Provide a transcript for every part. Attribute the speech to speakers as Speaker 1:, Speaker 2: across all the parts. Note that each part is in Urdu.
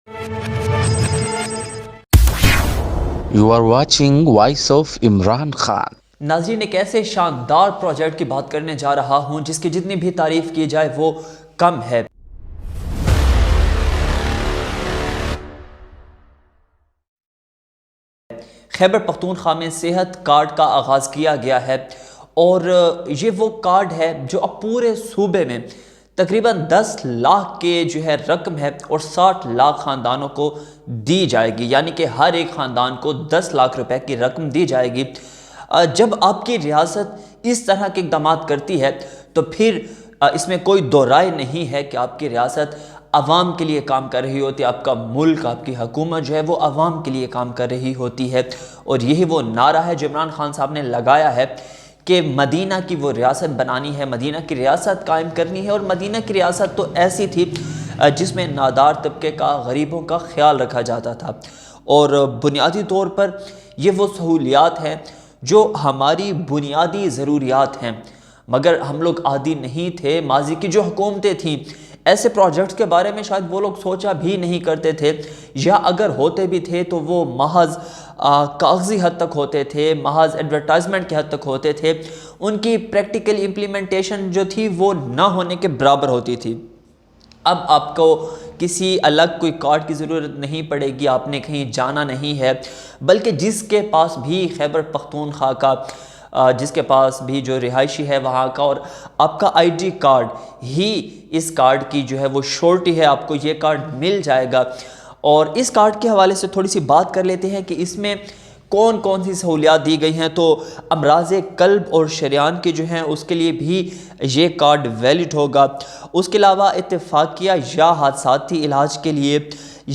Speaker 1: You are watching Voice of Imran Khan.
Speaker 2: ناظرین، ایک ایسے شاندار پروجیکٹ کی بات کرنے جا رہا ہوں جس کی جتنی بھی تعریف کی جائے وہ کم ہے۔ خیبر پختونخوا میں صحت کارڈ کا آغاز کیا گیا ہے، اور یہ وہ کارڈ ہے جو اب پورے صوبے میں تقریباً 10 لاکھ کے رقم ہے اور 60 لاکھ خاندانوں کو دی جائے گی، یعنی کہ ہر ایک خاندان کو 10 لاکھ روپے کی رقم دی جائے گی۔ جب آپ کی ریاست اس طرح کے اقدامات کرتی ہے تو پھر اس میں کوئی دو رائے نہیں ہے کہ آپ کی ریاست عوام کے لیے کام کر رہی ہوتی ہے، آپ کا ملک، آپ کی حکومت وہ عوام کے لیے کام کر رہی ہوتی ہے۔ اور یہی وہ نعرہ ہے جو عمران خان صاحب نے لگایا ہے کہ مدینہ کی وہ ریاست بنانی ہے، مدینہ کی ریاست قائم کرنی ہے۔ اور مدینہ کی ریاست تو ایسی تھی جس میں نادار طبقے کا، غریبوں کا خیال رکھا جاتا تھا، اور بنیادی طور پر یہ وہ سہولیات ہیں جو ہماری بنیادی ضروریات ہیں، مگر ہم لوگ عادی نہیں تھے۔ ماضی کی جو حکومتیں تھیں ایسے پروجیکٹس کے بارے میں شاید وہ لوگ سوچا بھی نہیں کرتے تھے، یا اگر ہوتے بھی تھے تو وہ محض کاغذی حد تک ہوتے تھے، محض ایڈورٹائزمنٹ کے حد تک ہوتے تھے، ان کی پریکٹیکل امپلیمنٹیشن جو تھی وہ نہ ہونے کے برابر ہوتی تھی۔ اب آپ کو کسی الگ کوئی کارڈ کی ضرورت نہیں پڑے گی، آپ نے کہیں جانا نہیں ہے، بلکہ جس کے پاس بھی خیبر پختونخوا کا جس کے پاس بھی جو رہائشی ہے وہاں کا، اور آپ کا آئی ڈی کارڈ ہی اس کارڈ کی وہ شورٹی ہے، آپ کو یہ کارڈ مل جائے گا۔ اور اس کارڈ کے حوالے سے تھوڑی سی بات کر لیتے ہیں کہ اس میں کون کون سی سہولیات دی گئی ہیں۔ تو امراض قلب اور شریان کے ہیں اس کے لیے بھی یہ کارڈ ویلڈ ہوگا۔ اس کے علاوہ اتفاقیہ یا حادثاتی علاج کے لیے،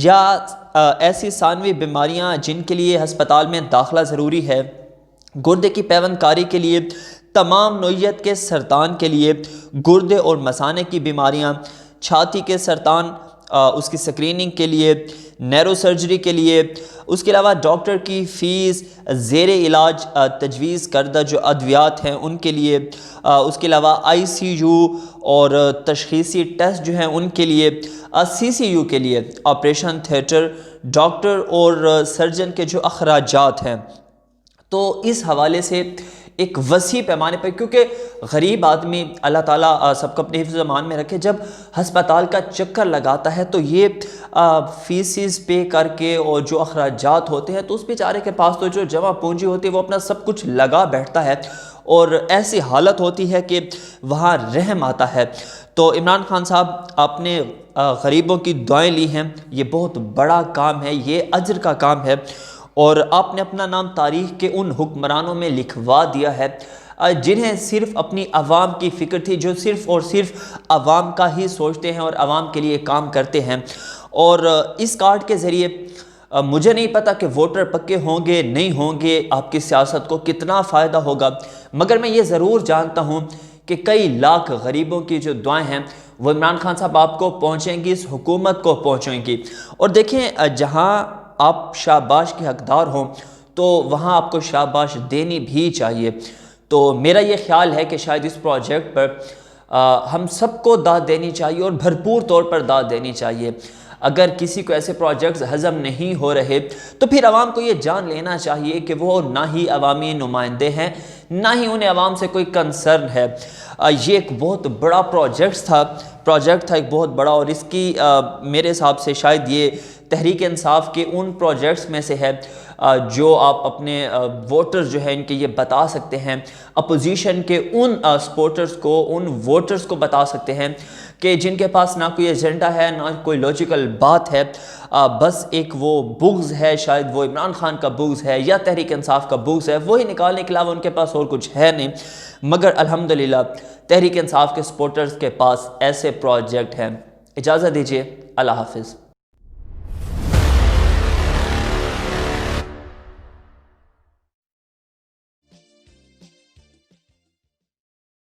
Speaker 2: یا ایسی ثانوی بیماریاں جن کے لیے ہسپتال میں داخلہ ضروری ہے، گردے کی پیوند کاری کے لیے، تمام نوعیت کے سرطان کے لیے، گردے اور مثانے کی بیماریاں، چھاتی کے سرطان اس کی سکریننگ کے لیے، نیرو سرجری کے لیے، اس کے علاوہ ڈاکٹر کی فیس، زیر علاج تجویز کردہ جو ادویات ہیں ان کے لیے، اس کے علاوہ آئی سی یو اور تشخیصی ٹیسٹ ہیں ان کے لیے، سی سی یو کے لیے آپریشن تھیٹر، ڈاکٹر اور سرجن کے جو اخراجات ہیں۔ تو اس حوالے سے ایک وسیع پیمانے پر، کیونکہ غریب آدمی اللہ تعالیٰ سب کو اپنے حفظ و امان میں رکھے، جب ہسپتال کا چکر لگاتا ہے تو یہ فیسز پے کر کے اور جو اخراجات ہوتے ہیں تو اس بیچارے کے پاس تو جو جمع پونجی ہوتی ہے وہ اپنا سب کچھ لگا بیٹھتا ہے، اور ایسی حالت ہوتی ہے کہ وہاں رحم آتا ہے۔ تو عمران خان صاحب، آپ نے غریبوں کی دعائیں لی ہیں، یہ بہت بڑا کام ہے، یہ اجر کا کام ہے، اور آپ نے اپنا نام تاریخ کے ان حکمرانوں میں لکھوا دیا ہے جنہیں صرف اپنی عوام کی فکر تھی، جو صرف اور صرف عوام کا ہی سوچتے ہیں اور عوام کے لیے کام کرتے ہیں۔ اور اس کارڈ کے ذریعے مجھے نہیں پتا کہ ووٹر پکے ہوں گے نہیں ہوں گے، آپ کی سیاست کو کتنا فائدہ ہوگا، مگر میں یہ ضرور جانتا ہوں کہ کئی لاکھ غریبوں کی جو دعائیں ہیں وہ عمران خان صاحب آپ کو پہنچیں گی، اس حکومت کو پہنچیں گی۔ اور دیکھیں، جہاں آپ شاباش کے حقدار ہوں تو وہاں آپ کو شاباش دینی بھی چاہیے۔ تو میرا یہ خیال ہے کہ شاید اس پروجیکٹ پر ہم سب کو داد دینی چاہیے، اور بھرپور طور پر داد دینی چاہیے۔ اگر کسی کو ایسے پروجیکٹس ہضم نہیں ہو رہے تو پھر عوام کو یہ جان لینا چاہیے کہ وہ نہ ہی عوامی نمائندے ہیں، نہ ہی انہیں عوام سے کوئی کنسرن ہے۔ یہ ایک بہت بڑا پروجیکٹ تھا ایک بہت بڑا، اور اس کی میرے حساب سے شاید یہ تحریک انصاف کے ان پروجیکٹس میں سے ہے جو آپ اپنے ووٹرز ہیں ان کے یہ بتا سکتے ہیں، اپوزیشن کے ان سپورٹرز کو، ان ووٹرز کو بتا سکتے ہیں کہ جن کے پاس نہ کوئی ایجنڈا ہے، نہ کوئی لاجیکل بات ہے، بس ایک وہ بغض ہے، شاید وہ عمران خان کا بغض ہے یا تحریک انصاف کا بغض ہے، وہی نکالنے کے علاوہ ان کے پاس اور کچھ ہے نہیں۔ مگر الحمدللہ تحریک انصاف کے سپورٹرز کے پاس ایسے پروجیکٹ ہیں۔ اجازت دیجیے، اللہ حافظ۔